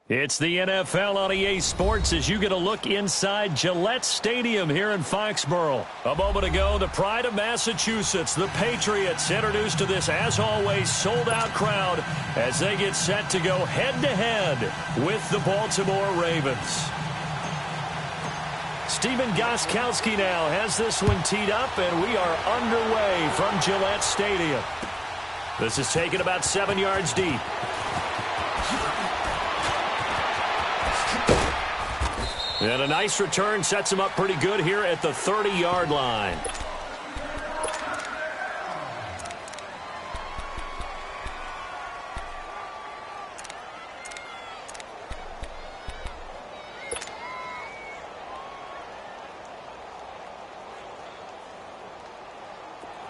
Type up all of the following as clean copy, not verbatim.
It's the NFL on EA Sports as you get a look inside Gillette Stadium here in Foxborough. A moment ago, the pride of Massachusetts, the Patriots, introduced to this, as always, sold-out crowd as they get set to go head-to-head with the Baltimore Ravens. Steven Gostkowski now has this one teed up, and we are underway from Gillette Stadium. This is taken about 7 yards deep. And a nice return sets him up pretty good here at the 30-yard line.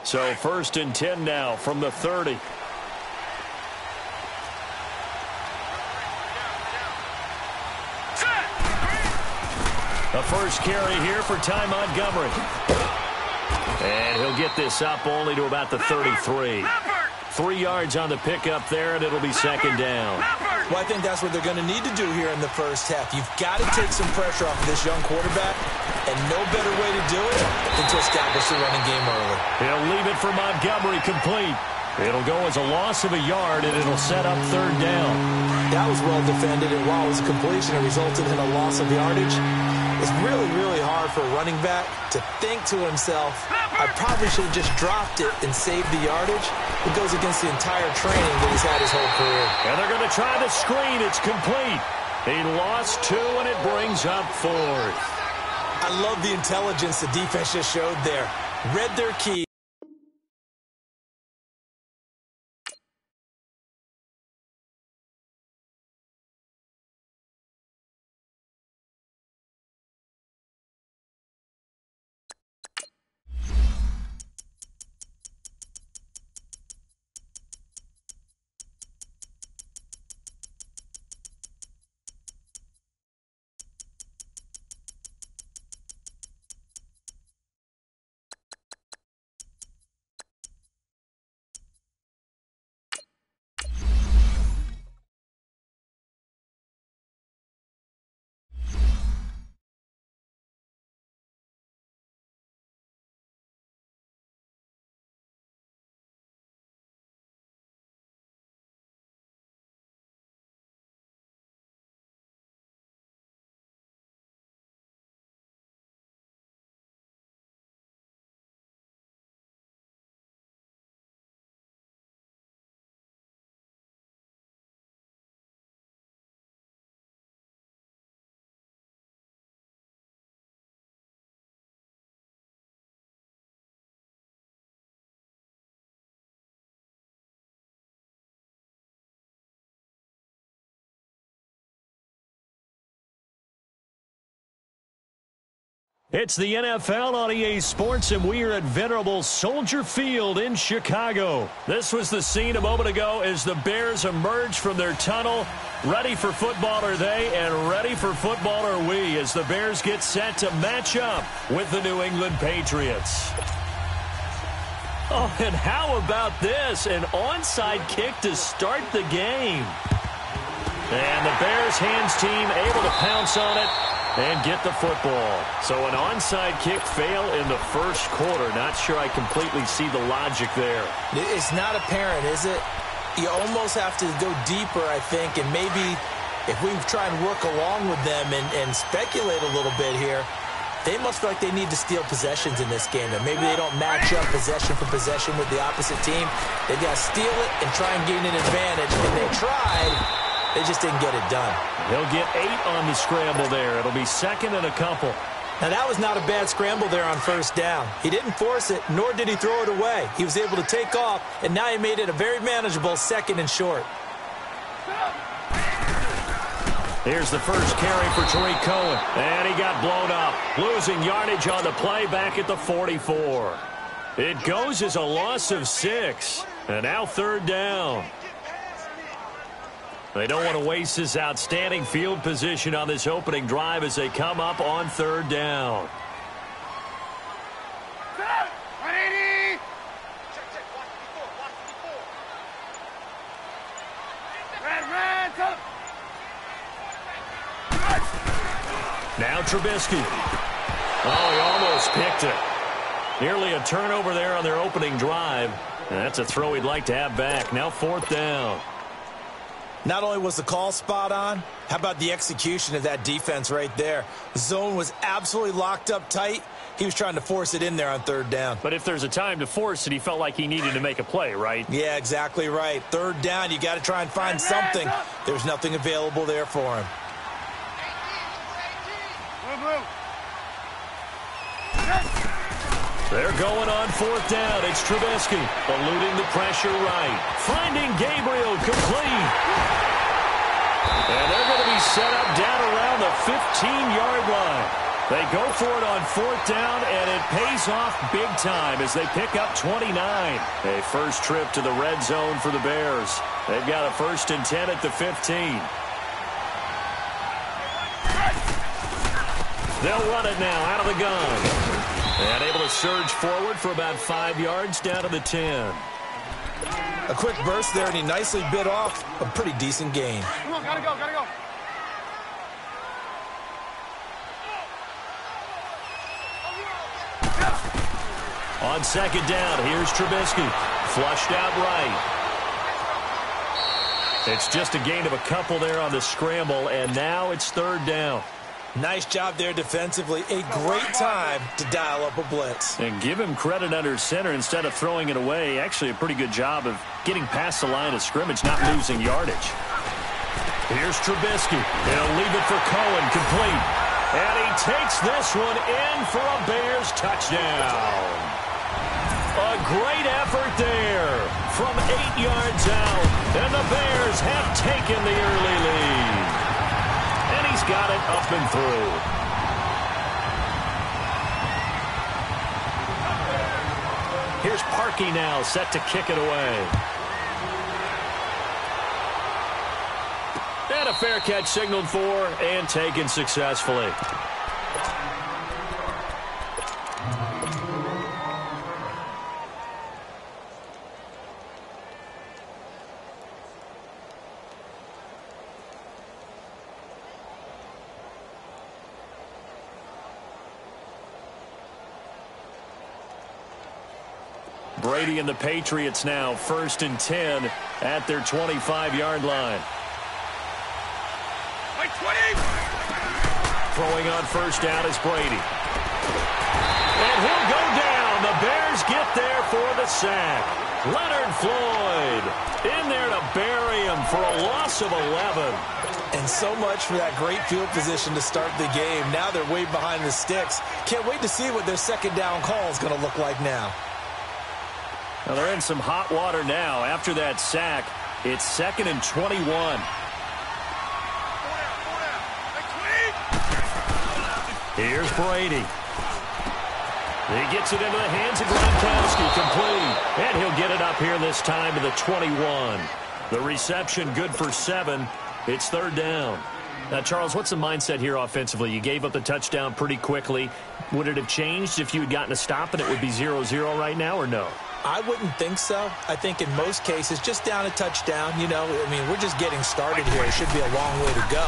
So 1st and 10 now from the 30. The first carry here for Ty Montgomery. And he'll get this up only to about the 33. 3 yards on the pickup there, and it'll be 2nd down. Well, I think that's what they're going to need to do here in the first half. You've got to take some pressure off of this young quarterback, and no better way to do it than to establish the running game early. He'll leave it for Montgomery complete. It'll go as a loss of a yard, and it'll set up 3rd down. That was well defended, and while it was a completion, it resulted in a loss of yardage. It's really, really hard for a running back to think to himself, I probably should have just dropped it and saved the yardage. It goes against the entire training that he's had his whole career. And they're going to try the screen. It's complete. He lost 2, and it brings up 4th. I love the intelligence the defense just showed there. Read their key. It's the NFL on EA Sports, and we are at venerable Soldier Field in Chicago. This was the scene a moment ago as the Bears emerged from their tunnel. Ready for football are they, and ready for football are we, as the Bears get set to match up with the New England Patriots. Oh, and how about this? An onside kick to start the game. And the Bears hands team able to pounce on it and get the football. So an onside kick fail in the first quarter. Not sure I completely see the logic there. It's not apparent, is it? You almost have to go deeper, I think, and maybe if we try and work along with them and speculate a little bit here, they must feel like they need to steal possessions in this game. And maybe they don't match up possession for possession with the opposite team. They've got to steal it and try and gain an advantage. And they tried. They just didn't get it done. He'll get 8 on the scramble there. It'll be 2nd and a couple. Now, that was not a bad scramble there on 1st down. He didn't force it, nor did he throw it away. He was able to take off, and now he made it a very manageable 2nd and short. Here's the first carry for Tariq Cohen. And he got blown up. Losing yardage on the play back at the 44. It goes as a loss of 6. And now 3rd down. They don't want to waste this outstanding field position on this opening drive as they come up on 3rd down. Trubisky. Oh, he almost picked it. Nearly a turnover there on their opening drive. And that's a throw he'd like to have back. Now 4th down. Not only was the call spot on, how about the execution of that defense right there? The zone was absolutely locked up tight. He was trying to force it in there on 3rd down. But if there's a time to force it, he felt like he needed to make a play, right? Yeah, exactly right. 3rd down, you got to try and find something. There's nothing available there for him. They're going on 4th down. It's Trubisky eluding the pressure right. Finding Gabriel complete. And they're going to be set up down around the 15-yard line. They go for it on 4th down, and it pays off big time as they pick up 29. A first trip to the red zone for the Bears. They've got a 1st and 10 at the 15. They'll run it now out of the gun. And able to surge forward for about 5 yards down to the 10. A quick burst there, and he nicely bit off a pretty decent gain. Come on, gotta go, gotta go. On 2nd down, here's Trubisky. Flushed out right. It's just a gain of a couple there on the scramble, and now it's 3rd down. Nice job there defensively. A great time to dial up a blitz. And give him credit under center instead of throwing it away. Actually a pretty good job of getting past the line of scrimmage, not losing yardage. Here's Trubisky. He'll leave it for Cohen, complete. And he takes this one in for a Bears touchdown. A great effort there from 8 yards out. And the Bears have taken the early lead. And he's got it up and through. Here's Parkey now, set to kick it away. And a fair catch signaled for and taken successfully. Brady and the Patriots now 1st and 10 at their 25-yard line. Throwing on 1st down is Brady. And he'll go down. The Bears get there for the sack. Leonard Floyd in there to bury him for a loss of 11. And so much for that great field position to start the game. Now they're way behind the sticks. Can't wait to see what their 2nd down call is going to look like now. Well, they're in some hot water now. After that sack, it's 2nd and 21. Here's Brady. He gets it into the hands of Gronkowski, complete. And he'll get it up here this time to the 21. The reception good for 7. It's 3rd down. Now, Charles, what's the mindset here offensively? You gave up the touchdown pretty quickly. Would it have changed if you had gotten a stop and it would be 0-0 right now, or no? I wouldn't think so. I think in most cases, just down a touchdown, you know, I mean, we're just getting started here. It should be a long way to go.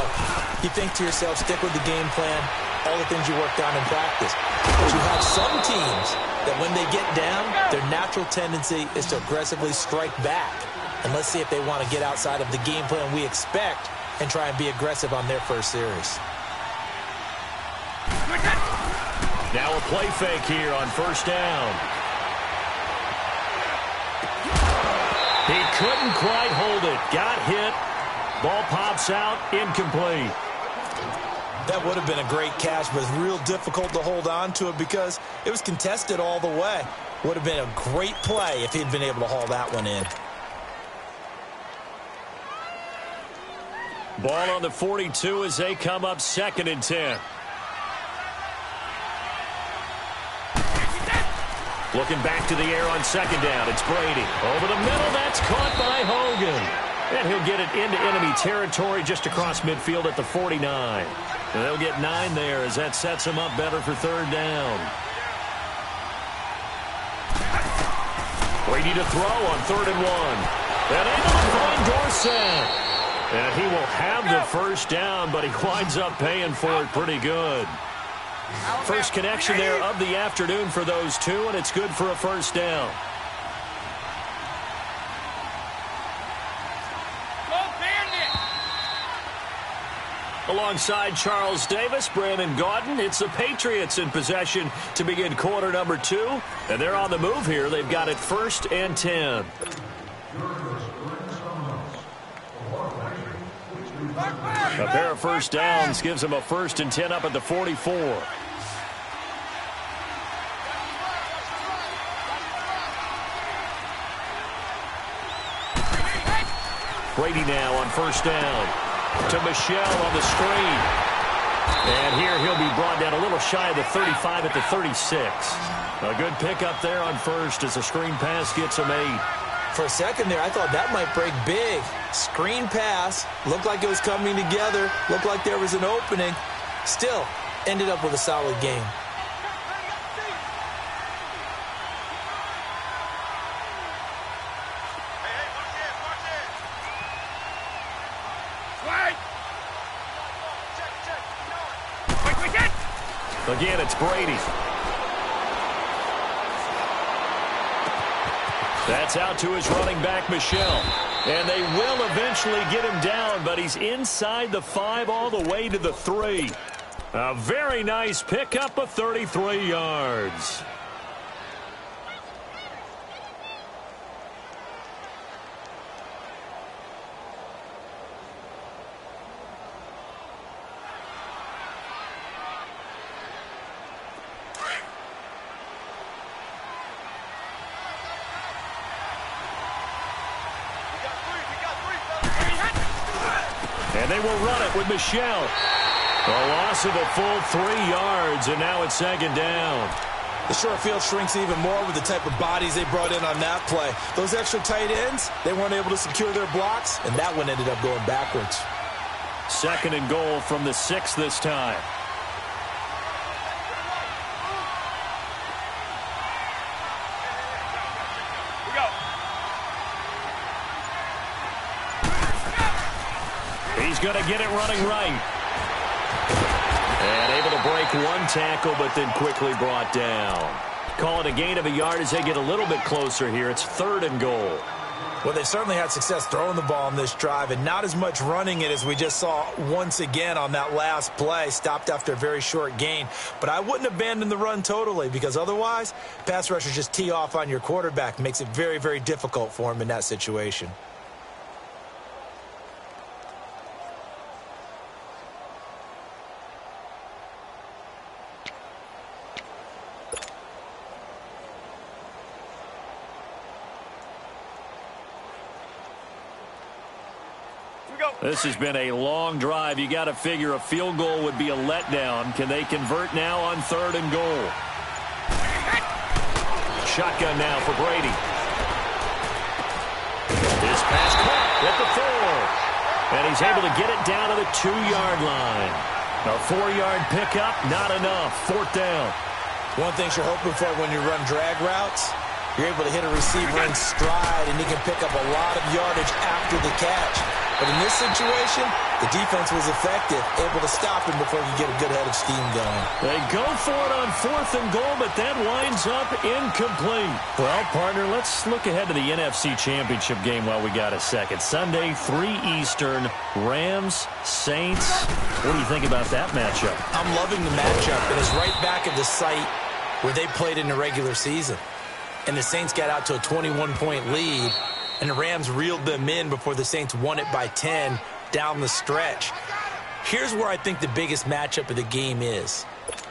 You think to yourself, stick with the game plan, all the things you worked on in practice. But you have some teams that when they get down, their natural tendency is to aggressively strike back. And let's see if they want to get outside of the game plan we expect and try and be aggressive on their first series. Now a play fake here on 1st down. He couldn't quite hold it. Got hit. Ball pops out. Incomplete. That would have been a great catch, but it's real difficult to hold on to it because it was contested all the way. Would have been a great play if he'd been able to haul that one in. Ball on the 42 as they come up 2nd and 10. Looking back to the air on 2nd down. It's Brady. Over the middle. That's caught by Hogan. And he'll get it into enemy territory just across midfield at the 49. And they'll get 9 there as that sets them up better for 3rd down. Brady to throw on 3rd and 1. And able to find Dorsett. And he will have the 1st down, but he winds up paying for it pretty good. First connection there of the afternoon for those two, and it's good for a first down. Alongside Charles Davis, Brandon Gaudin, it's the Patriots in possession to begin quarter number 2. And they're on the move here. They've got it 1st and 10. A pair of first downs gives them a 1st and 10 up at the 44. Brady now on first down. To Michelle on the screen. And here he'll be brought down a little shy of the 35 at the 36. A good pickup there on first as the screen pass gets him 8. For a second there, I thought that might break big. Screen pass. Looked like it was coming together. Looked like there was an opening. Still, ended up with a solid game. Again, it's Brady. That's out to his running back, Michelle. And they will eventually get him down, but he's inside the 5 all the way to the 3. A very nice pickup of 33 yards. And they will run it with Michelle. A loss of a full 3 yards, and now it's 2nd down. The short field shrinks even more with the type of bodies they brought in on that play. Those extra tight ends, they weren't able to secure their blocks, and that one ended up going backwards. 2nd and goal from the 6 this time. He's going to get it running right. And able to break one tackle, but then quickly brought down. Call it a gain of a yard as they get a little bit closer here. It's 3rd and goal. Well, they certainly had success throwing the ball on this drive and not as much running it as we just saw once again on that last play. Stopped after a very short gain. But I wouldn't abandon the run totally because otherwise, pass rushers just tee off on your quarterback. Makes it very, very difficult for him in that situation. This has been a long drive. You got to figure a field goal would be a letdown. Can they convert now on 3rd and goal? Shotgun now for Brady. This pass caught at the 4. And he's able to get it down to the 2-yard line. A 4-yard pickup, not enough. 4th down. One thing you're hoping for when you run drag routes, you're able to hit a receiver in stride, and he can pick up a lot of yardage after the catch. But in this situation, the defense was effective, able to stop him before he could get a good head of steam going. They go for it on 4th and goal, but that winds up incomplete. Well, partner, let's look ahead to the NFC Championship game while we got a second. Sunday, 3 Eastern, Rams, Saints. What do you think about that matchup? I'm loving the matchup. It is right back at the site where they played in the regular season. And the Saints got out to a 21-point lead. And the Rams reeled them in before the Saints won it by 10 down the stretch. Here's where I think the biggest matchup of the game is.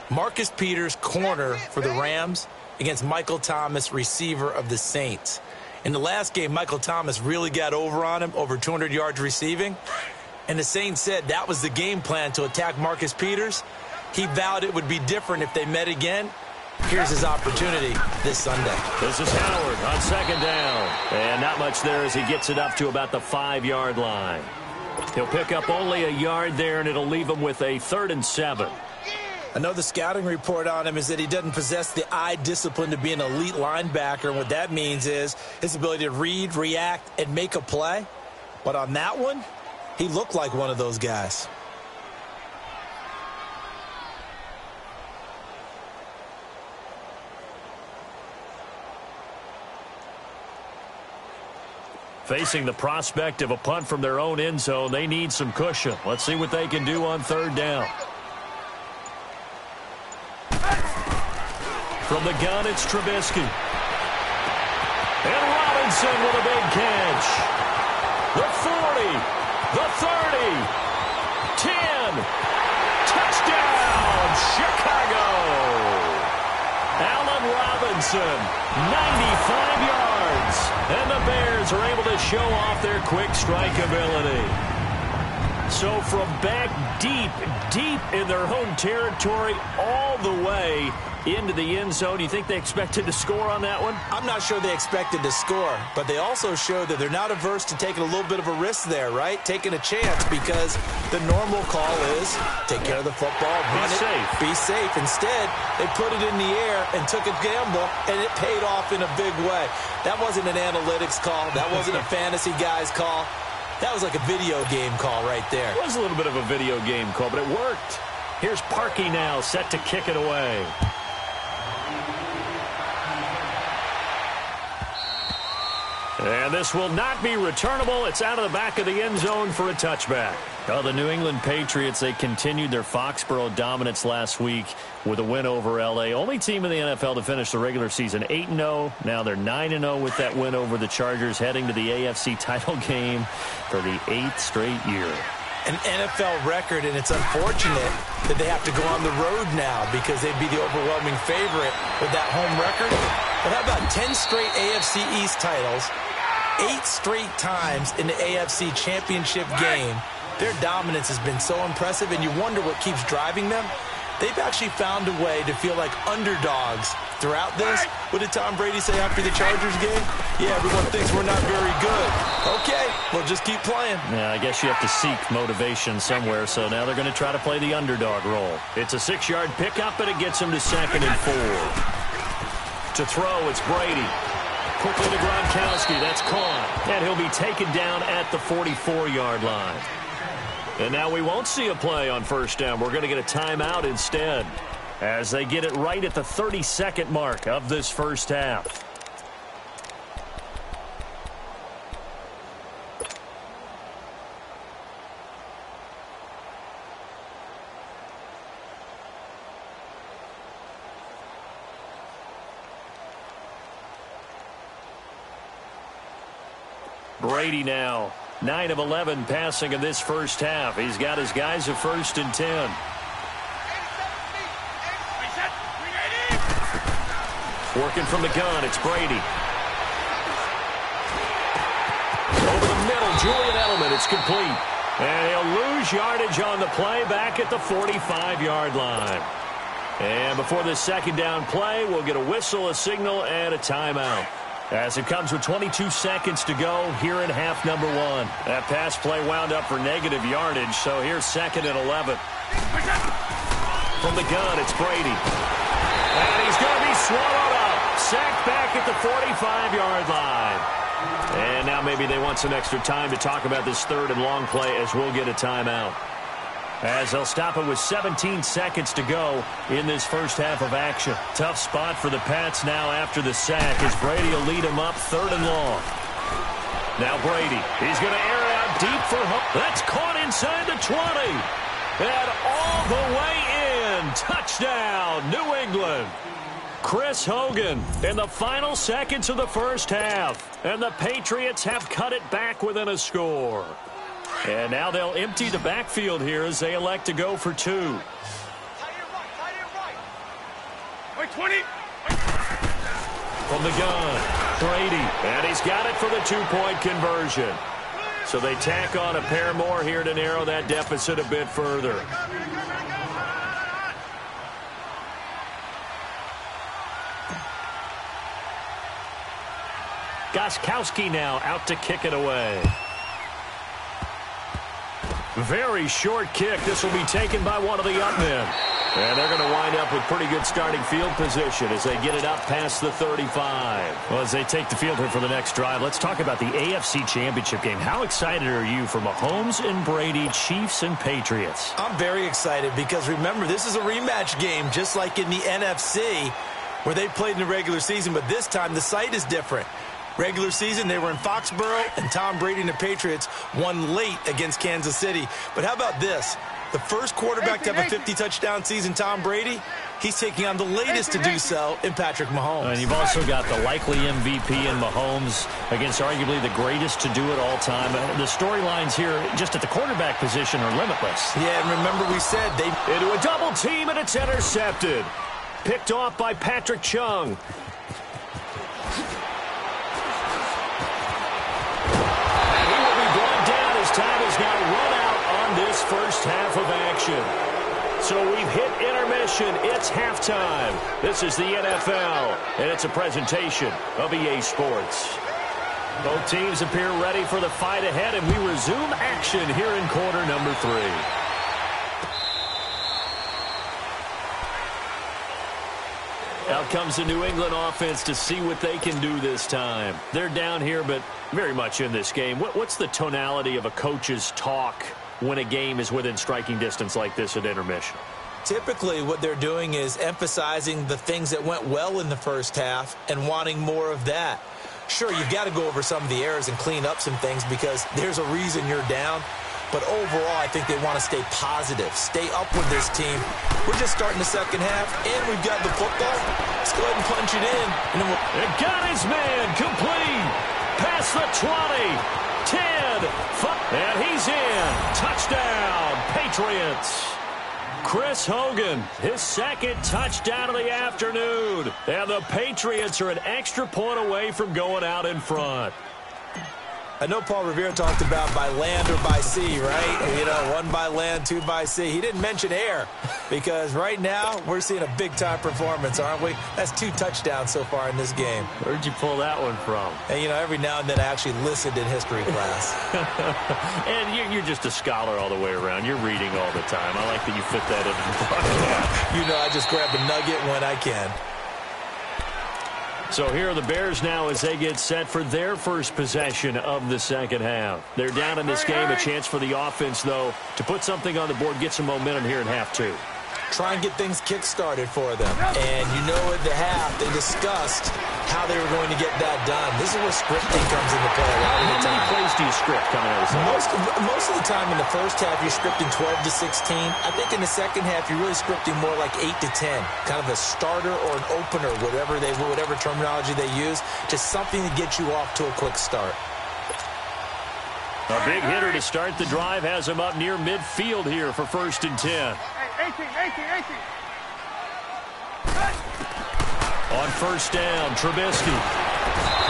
Marcus Peters, corner for the Rams, against Michael Thomas, receiver of the Saints. In the last game, Michael Thomas really got over on him, over 200 yards receiving. And the Saints said that was the game plan to attack Marcus Peters. He vowed it would be different if they met again. Here's his opportunity this Sunday. This is Howard on 2nd down. And not much there as he gets it up to about the 5-yard line. He'll pick up only a yard there, and it'll leave him with a 3rd and 7. Another scouting report on him is that he doesn't possess the eye discipline to be an elite linebacker. And what that means is his ability to read, react, and make a play. But on that one, he looked like one of those guys. Facing the prospect of a punt from their own end zone, they need some cushion. Let's see what they can do on third down. From the gun, it's Trubisky. And Robinson with a big catch. The 40, the 30, 10. Touchdown, Chicago. Allen Robinson, 95 yards. And the Bears are able to show off their quick strike ability. So from back deep in their home territory all the way into the end zone, you think they expected to score on that one? I'm not sure they expected to score, but they also showed that they're not averse to taking a little bit of a risk there, right? Taking a chance, because the normal call is take care of the football, run it, be safe. Instead, they put it in the air and took a gamble, and it paid off in a big way. That wasn't an analytics call. That wasn't a fantasy guy's call. That was like a video game call right there. It was a little bit of a video game call, but it worked. Here's Parkey now, set to kick it away. And this will not be returnable. It's out of the back of the end zone for a touchback. Oh, the New England Patriots, they continued their Foxborough dominance last week with a win over L.A. Only team in the NFL to finish the regular season 8-0. Now they're 9-0 with that win over the Chargers, heading to the AFC title game for the 8th straight year. An NFL record, and it's unfortunate that they have to go on the road now because they'd be the overwhelming favorite with that home record. But how about 10 straight AFC East titles, 8 straight times in the AFC Championship game? Their dominance has been so impressive, and you wonder what keeps driving them. They've actually found a way to feel like underdogs throughout this. What did Tom Brady say after the Chargers game? Yeah, everyone thinks we're not very good. Okay, we'll just keep playing. Yeah, I guess you have to seek motivation somewhere, so now they're going to try to play the underdog role. It's a 6-yard pickup, and it gets them to 2nd and 4. To throw, it's Brady. Quickly to Gronkowski. That's caught. And he'll be taken down at the 44-yard line. And now we won't see a play on first down. We're going to get a timeout instead as they get it right at the 32nd mark of this first half. Brady now, 9 of 11 passing in this first half. He's got his guys at 1st and 10. Working from the gun, it's Brady. Over the middle, Julian Edelman, it's complete. And he'll lose yardage on the play back at the 45-yard line. And before this second down play, we'll get a whistle, a signal, and a timeout. As it comes with 22 seconds to go here in half number 1. That pass play wound up for negative yardage, so here's 2nd and 11. From the gun, it's Brady. And he's going to be swallowed up. Sacked back at the 45-yard line. And now maybe they want some extra time to talk about this 3rd and long play as we'll get a timeout. As they'll stop it with 17 seconds to go in this first half of action. Tough spot for the Pats now after the sack as Brady will lead them up 3rd and long. Now Brady, he's going to air it out deep for Hook. That's caught inside the 20. And all the way in. Touchdown, New England. Chris Hogan in the final seconds of the first half. And the Patriots have cut it back within a score. And now they'll empty the backfield here as they elect to go for 2. From the gun, Brady, and he's got it for the 2-point conversion. So they tack on a pair more here to narrow that deficit a bit further. Gostkowski now out to kick it away. Very short kick. This will be taken by one of the up men. And they're going to wind up with pretty good starting field position as they get it up past the 35. Well, as they take the field here for the next drive, let's talk about the AFC Championship game. How excited are you for Mahomes and Brady, Chiefs and Patriots? I'm very excited because, remember, this is a rematch game just like in the NFC where they played in the regular season, but this time the site is different. Regular season, they were in Foxborough, and Tom Brady and the Patriots won late against Kansas City. But how about this? The first quarterback to have a 50-touchdown season, Tom Brady, he's taking on the latest to do so in Patrick Mahomes. And you've also got the likely MVP in Mahomes against arguably the greatest to do it all time. The storylines here just at the quarterback position are limitless. Yeah, and remember we said they... Into a double team, and it's intercepted. Picked off by Patrick Chung. Time is now run out on this first half of action. So we've hit intermission. It's halftime. This is the NFL, and it's a presentation of EA Sports. Both teams appear ready for the fight ahead, and we resume action here in quarter number 3. Out comes the New England offense to see what they can do this time. They're down here, but very much in this game. What's the tonality of a coach's talk when a game is within striking distance like this at intermission? Typically, what they're doing is emphasizing the things that went well in the first half and wanting more of that. Sure, you've got to go over some of the errors and clean up some things because there's a reason you're down. But overall, I think they want to stay positive, stay up with this team. We're just starting the second half, and we've got the football. Let's go ahead and punch it in. And then it got his man complete. Past the 20, 10, 5, and he's in. Touchdown, Patriots. Chris Hogan, his second touchdown of the afternoon. And the Patriots are an extra point away from going out in front. I know Paul Revere talked about by land or by sea, right? You know, 1 by land, 2 by sea. He didn't mention air because right now we're seeing a big-time performance, aren't we? That's 2 touchdowns so far in this game. Where'd you pull that one from? And, you know, every now and then I actually listened in history class. And you're just a scholar all the way around. You're reading all the time. I like that you fit that in the broadcast. You know, I just grab a nugget when I can. So here are the Bears now as they get set for their first possession of the second half. They're down in this game. A chance for the offense, though, to put something on the board, get some momentum here in half 2. Try and get things kick-started for them. And you know at the half, they discussed how they were going to get that done. This is where scripting comes into play. How many plays do you script coming out of the Most of the time in the first half, you're scripting 12 to 16. I think in the second half, you're really scripting more like 8 to 10. Kind of a starter or an opener, whatever terminology they use. Just something to get you off to a quick start. A big hitter to start the drive has him up near midfield here for 1st and 10. 18. On 1st down, Trubisky.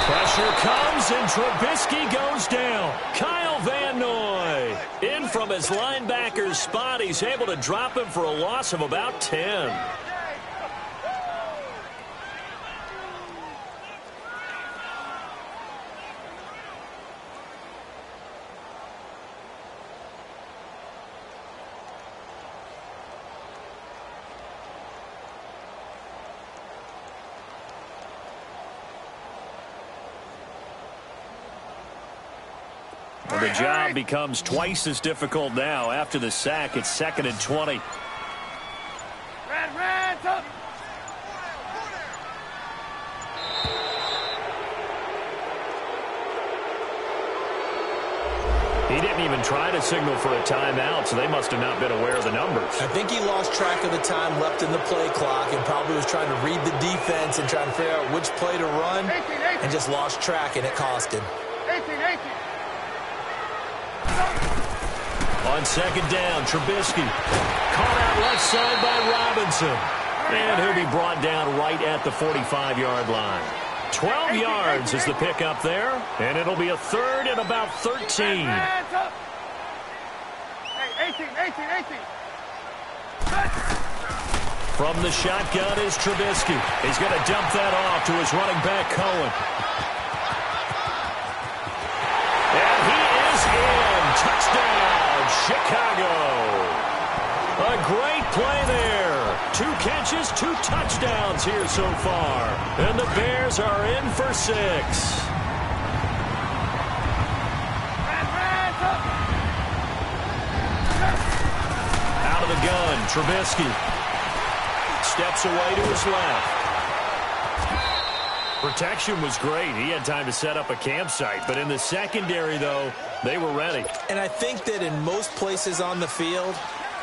Pressure comes, and Trubisky goes down. Kyle Van Noy in from his linebacker's spot. He's able to drop him for a loss of about 10. The job becomes twice as difficult now. After the sack, it's 2nd and 20. Red, up. He didn't even try to signal for a timeout, so they must have not been aware of the numbers. I think he lost track of the time left in the play clock and probably was trying to read the defense and trying to figure out which play to run 18. and just lost track, and it cost him. 18. On 2nd down, Trubisky. Caught out left side by Robinson. And he'll be brought down right at the 45-yard line. 12 yards is the pickup there, and it'll be a 3rd and about 13. Hey, 18. From the shotgun is Trubisky. He's going to dump that off to his running back, Cohen. And he is in. Touchdown, Chicago. A great play there. 2 catches, 2 touchdowns here so far. And the Bears are in for 6. Out of the gun, Trubisky. Steps away to his left. For protection was great. He had time to set up a campsite. But in the secondary, though, they were ready. And I think that in most places on the field,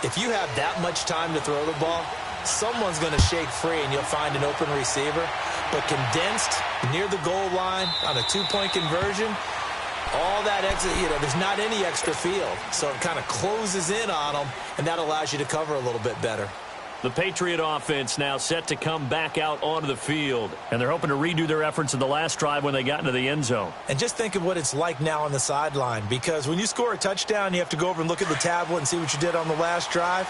if you have that much time to throw the ball, someone's going to shake free and you'll find an open receiver. But condensed near the goal line on a two-point conversion, all that exit, there's not any extra field. So it kind of closes in on them, and that allows you to cover a little bit better. The Patriot offense now set to come back out onto the field. And they're hoping to redo their efforts in the last drive when they got into the end zone. And just think of what it's like now on the sideline. Because when you score a touchdown, you have to go over and look at the tablet and see what you did on the last drive.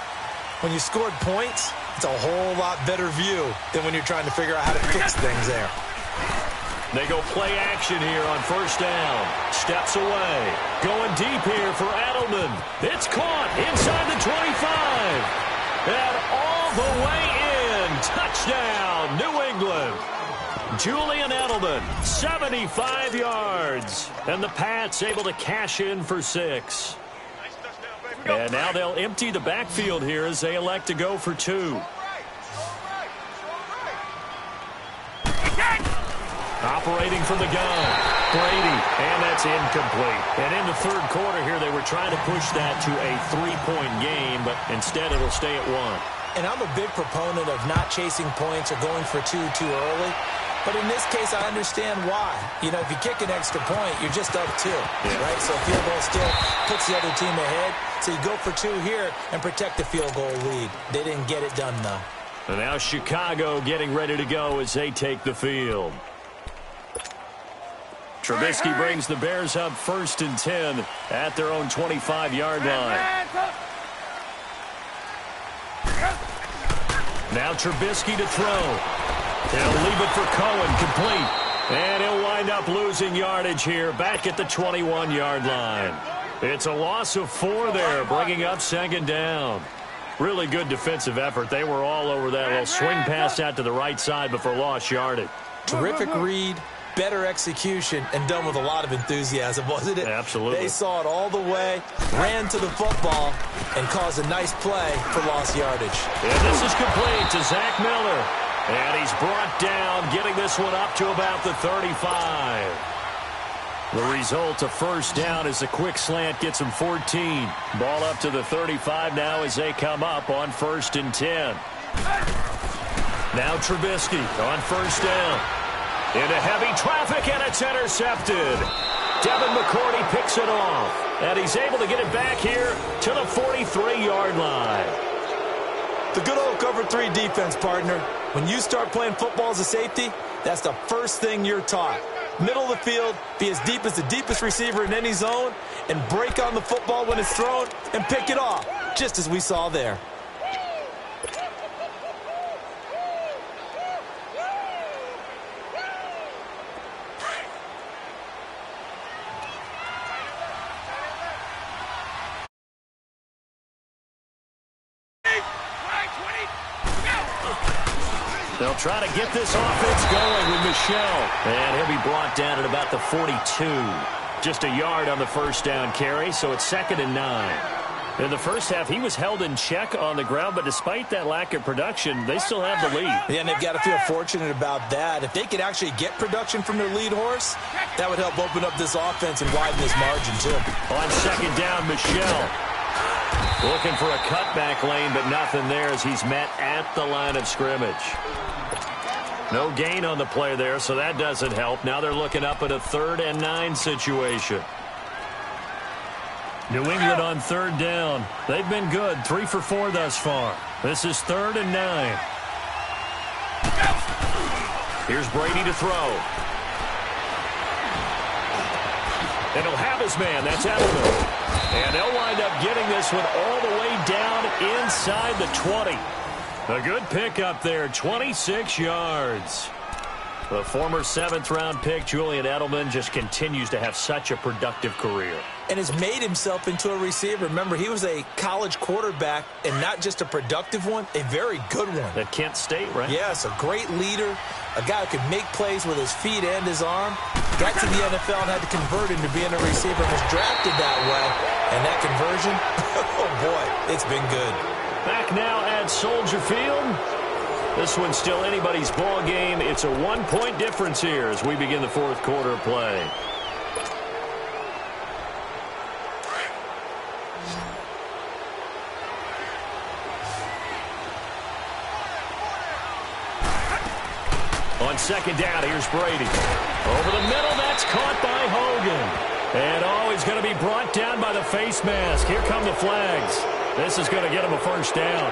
When you scored points, it's a whole lot better view than when you're trying to figure out how to fix things there. They go play action here on first down. Steps away. Going deep here for Edelman. It's caught inside the 25. And all the way in. Touchdown, New England. Julian Edelman, 75 yards. And the Pats able to cash in for 6. And now they'll empty the backfield here as they elect to go for 2. Operating from the gun, Brady, and that's incomplete. And in the third quarter here, they were trying to push that to a 3-point game, but instead it'll stay at 1. And I'm a big proponent of not chasing points or going for 2 too early. But in this case, I understand why. If you kick an extra point, you're just up 2, right? So field goal still puts the other team ahead. So you go for 2 here and protect the field goal lead. They didn't get it done, though. And now Chicago getting ready to go as they take the field. Trubisky brings the Bears up 1st and 10 at their own 25-yard line. Now Trubisky to throw. He'll leave it for Cohen, complete. And he'll wind up losing yardage here back at the 21-yard line. It's a loss of 4 there, bringing up 2nd down. Really good defensive effort. They were all over that little swing pass out to the right side before lost yardage. Terrific read. Better execution, and done with a lot of enthusiasm, wasn't it? Absolutely. They saw it all the way, ran to the football, and caused a nice play for lost yardage. And this is complete to Zach Miller. And he's brought down, getting this one up to about the 35. The result, a first down as the quick slant gets him 14. Ball up to the 35 now as they come up on 1st and 10. Now Trubisky on first down. Into heavy traffic, and it's intercepted. Devin McCourty picks it off, and he's able to get it back here to the 43-yard line. The good old cover 3 defense, partner. When you start playing football as a safety, that's the first thing you're taught. Middle of the field, be as deep as the deepest receiver in any zone, and break on the football when it's thrown and pick it off, just as we saw there. They'll try to get this offense going with Michel. And he'll be brought down at about the 42. Just a yard on the first down carry, so it's 2nd and 9. In the first half, he was held in check on the ground, but despite that lack of production, they still have the lead. Yeah, and they've got to feel fortunate about that. If they could actually get production from their lead horse, that would help open up this offense and widen this margin, too. On 2nd down, Michel. Looking for a cutback lane, but nothing there as he's met at the line of scrimmage. No gain on the play there, so that doesn't help. Now they're looking up at a 3rd and 9 situation. New England on 3rd down. They've been good, 3 for 4 thus far. This is 3rd and 9. Here's Brady to throw. And he'll have his man. That's Edelman. And they'll wind up getting this one all the way down inside the 20. A good pickup there, 26 yards. The former 7th-round pick, Julian Edelman, just continues to have such a productive career. And has made himself into a receiver. Remember, he was a college quarterback, and not just a productive one, a very good one. At Kent State, right? Yes, a great leader, a guy who could make plays with his feet and his arm. Got to the NFL and had to convert into being a receiver, was drafted that way. And that conversion, oh boy, it's been good. Back now at Soldier Field. This one's still anybody's ball game. It's a one-point difference here as we begin the fourth quarter of play. On second down, here's Brady. Over the middle, that's caught by Hogan. And he's going to be brought down by the face mask. Here come the flags. This is going to get him a first down.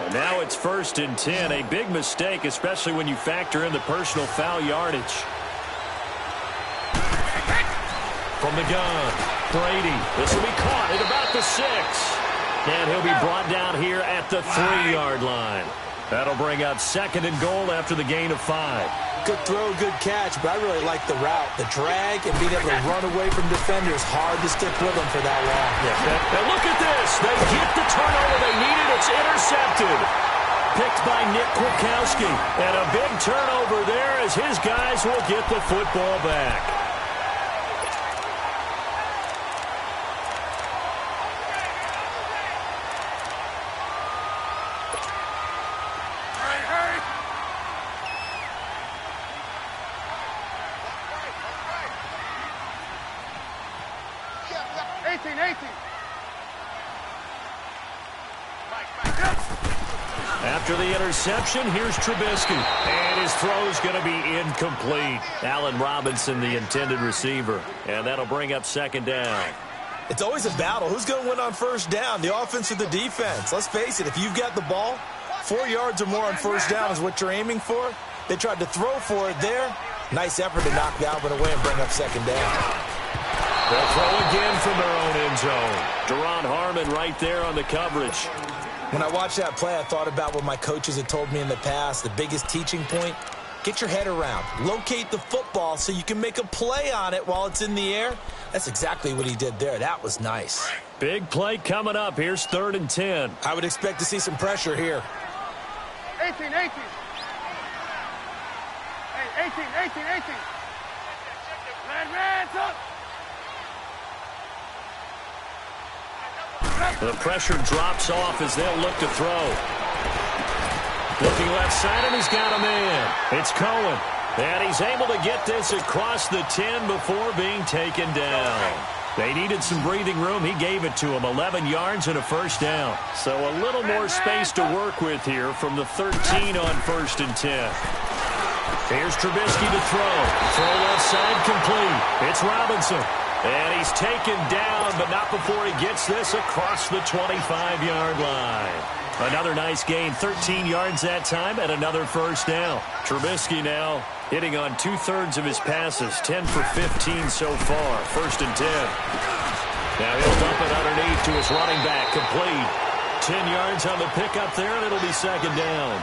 And now it's 1st and 10. A big mistake, especially when you factor in the personal foul yardage. From the gun, Brady. This will be caught at about the 6. And he'll be brought down here at the 3-yard line. That'll bring up 2nd and goal after the gain of 5. Good throw, good catch, but I really like the route. The drag and being able to run away from defenders, hard to stick with them for that long. Yeah. And look at this. They get the turnover they needed. It's intercepted. Picked by Nick Kwiatkowski. And a big turnover there as his guys will get the football back. After the interception, here's Trubisky. And his throw's going to be incomplete. Allen Robinson, the intended receiver. And that'll bring up 2nd down. It's always a battle. Who's going to win on 1st down, the offense or the defense? Let's face it, if you've got the ball, 4 yards or more on 1st down is what you're aiming for. They tried to throw for it there. Nice effort to knock Dalvin away and bring up 2nd down. They'll throw again from their own end zone. Deron Harmon right there on the coverage. When I watched that play, I thought about what my coaches had told me in the past. The biggest teaching point, get your head around. Locate the football so you can make a play on it while it's in the air. That's exactly what he did there. That was nice. Big play coming up. Here's 3rd and 10. I would expect to see some pressure here. 18. Hey, 18. Red, up. The pressure drops off as they'll look to throw. Looking left side, and he's got a man. It's Cohen. And he's able to get this across the 10 before being taken down. They needed some breathing room. He gave it to him. 11 yards and a first down. So a little more space to work with here from the 13 on 1st and 10. Here's Trubisky to throw. Throw left side complete. It's Robinson. And he's taken down, but not before he gets this across the 25-yard line. Another nice gain, 13 yards that time, and another first down. Trubisky now hitting on 2/3 of his passes, 10 for 15 so far. 1st and 10. Now he'll dump it underneath to his running back, complete. 10 yards on the pickup there, and it'll be 2nd down.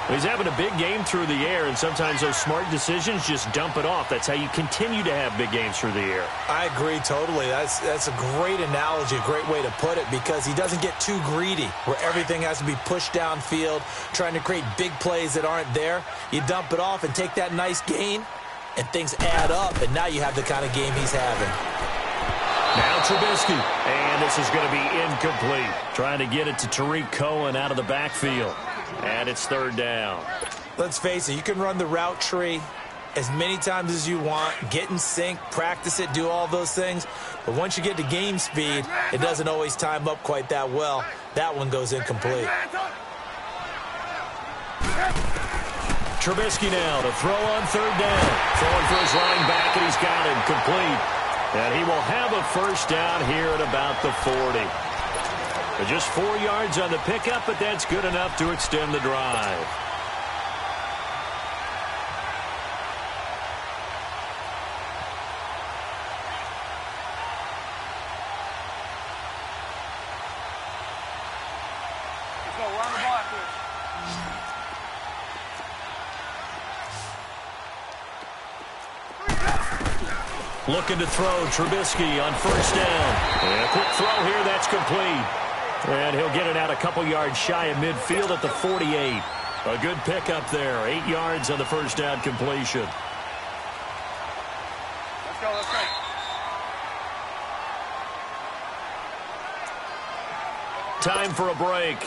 He's having a big game through the air, and sometimes those smart decisions just dump it off. That's how you continue to have big games through the air. I agree totally. That's a great analogy, a great way to put it, because he doesn't get too greedy where everything has to be pushed downfield, trying to create big plays that aren't there. You dump it off and take that nice gain, and things add up, and now you have the kind of game he's having. Now Trubisky, and this is going to be incomplete. Trying to get it to Tariq Cohen out of the backfield. And it's 3rd down. Let's face it, you can run the route tree as many times as you want, get in sync, practice it, do all those things. But once you get to game speed, it doesn't always time up quite that well. That one goes incomplete. Trubisky now to throw on 3rd down. Throwing for his running back, and he's got him complete. And he will have a first down here at about the 40. Just 4 yards on the pickup, but that's good enough to extend the drive. Let's go. We're on the ball after this. Looking to throw, Trubisky on 1st down. And a quick throw here, that's complete. And he'll get it out a couple yards shy of midfield at the 48. A good pickup there. 8 yards on the first down completion. Let's go. Time for a break.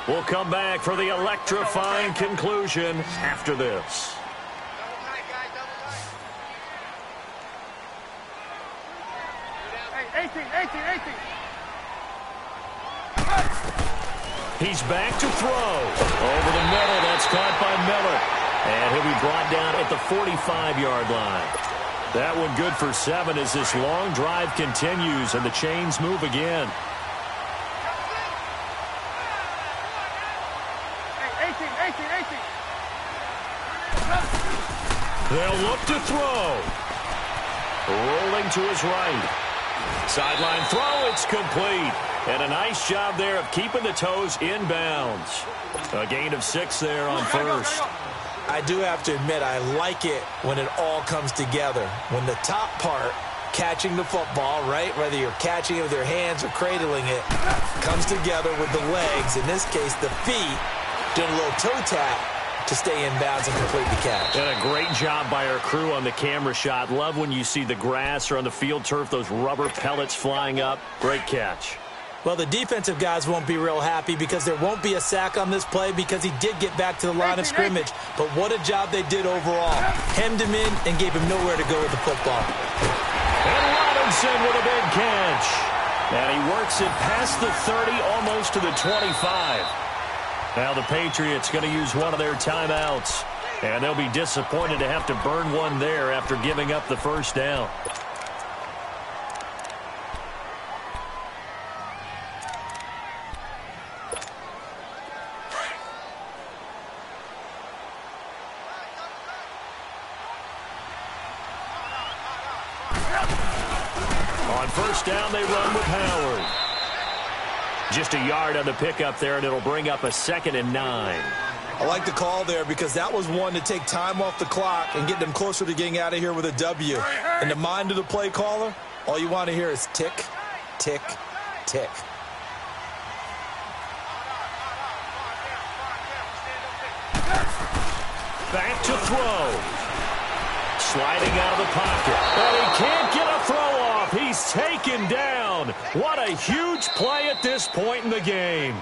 We'll come back for the electrifying conclusion after this. Hey, 18. He's back to throw. Over the middle, that's caught by Miller. And he'll be brought down at the 45-yard line. That one good for 7 as this long drive continues and the chains move again. Hey, 18. They'll look to throw. Rolling to his right. Sideline throw, it's complete. And a nice job there of keeping the toes inbounds. A gain of 6 there on first. I do have to admit, I like it when it all comes together. When the top part, catching the football, right, whether you're catching it with your hands or cradling it, comes together with the legs, in this case the feet, doing a little toe tap to stay in bounds and complete the catch. And a great job by our crew on the camera shot. Love when you see the grass or on the field turf, those rubber pellets flying up. Great catch. Well, the defensive guys won't be real happy because there won't be a sack on this play because he did get back to the line of scrimmage. But what a job they did overall. Hemmed him in and gave him nowhere to go with the football. And Robinson with a big catch. And he works it past the 30, almost to the 25. Now the Patriots going to use one of their timeouts. And they'll be disappointed to have to burn one there after giving up the first down. On first down, they run with Howard. Just a yard on the pickup there, and it'll bring up a 2nd and 9. I like the call there because that was one to take time off the clock and get them closer to getting out of here with a W. In the mind of the play caller, all you want to hear is tick, tick, tick. Back to throw. Sliding out of the pocket. And he can't get a throw off. He's taken down. What a huge play at this point in the game.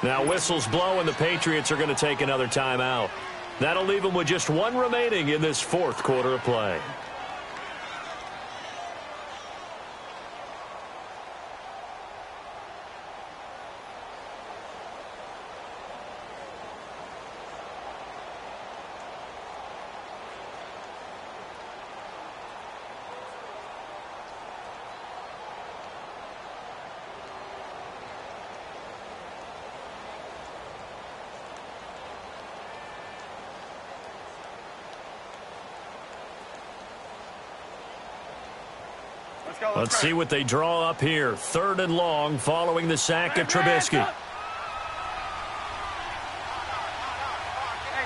Now whistles blow and the Patriots are going to take another timeout. That'll leave them with just one remaining in this 4th quarter of play. Let's see what they draw up here. 3rd and long following the sack of Trubisky.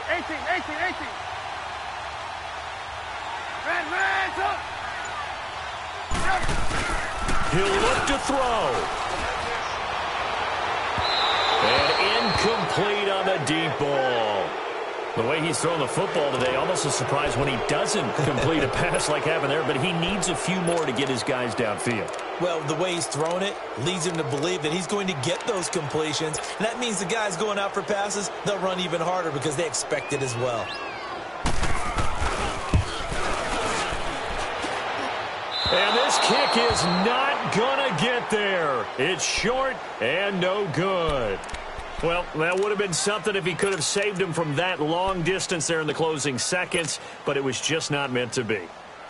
Hey, 18. He'll look to throw. And incomplete on the deep ball. The way he's throwing the football today, almost a surprise when he doesn't complete a pass like happened there, but he needs a few more to get his guys downfield. Well, the way he's thrown it leads him to believe that he's going to get those completions. And that means the guys going out for passes, they'll run even harder because they expect it as well. And this kick is not going to get there. It's short and no good. Well, that would have been something if he could have saved him from that long distance there in the closing seconds, but it was just not meant to be.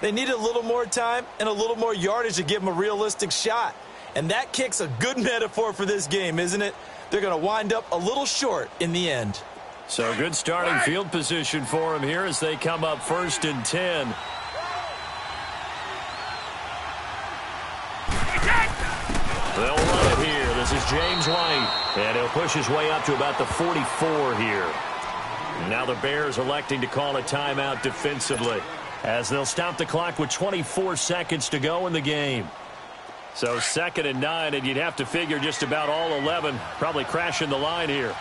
They need a little more time and a little more yardage to give him a realistic shot. And that kick's a good metaphor for this game, isn't it? They're going to wind up a little short in the end. So good starting field position for him here as they come up 1st and 10. They'll run it here. This is James White. And he'll push his way up to about the 44 here. Now the Bears electing to call a timeout defensively as they'll stop the clock with 24 seconds to go in the game. So 2nd and 9, and you'd have to figure just about all 11 probably crashing the line here.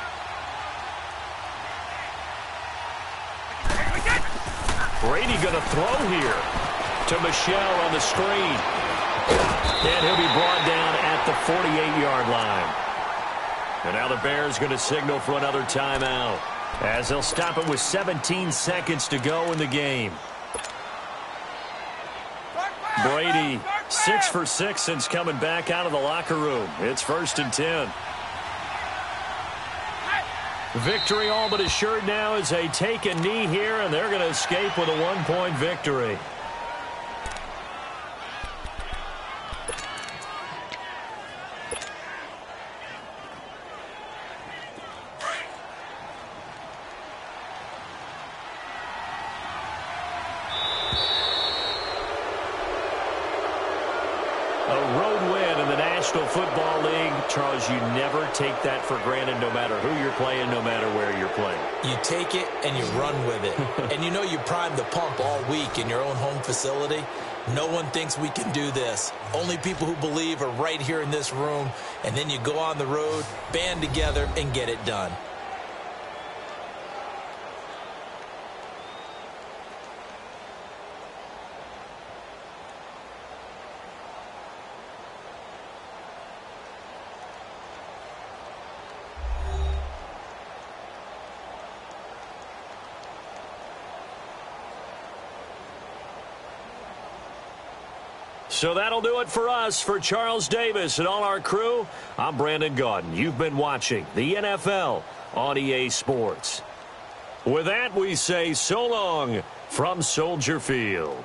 Brady going to throw here. to Michelle on the screen. And he'll be brought down at the 48-yard line. And now the Bears going to signal for another timeout, as they'll stop it with 17 seconds to go in the game. Brady, 6 for 6 since coming back out of the locker room. It's 1st and 10. Victory all but assured now as they take a knee here, and they're going to escape with a 1-point victory. Football League, Charles, you never take that for granted, no matter who you're playing, no matter where you're playing. You take it and you run with it. And you know you primed the pump all week in your own home facility. No one thinks we can do this. Only people who believe are right here in this room. And then you go on the road, band together, and get it done. So that'll do it for us. For Charles Davis and all our crew, I'm Brandon Gaudin. You've been watching the NFL on EA Sports. With that, we say so long from Soldier Field.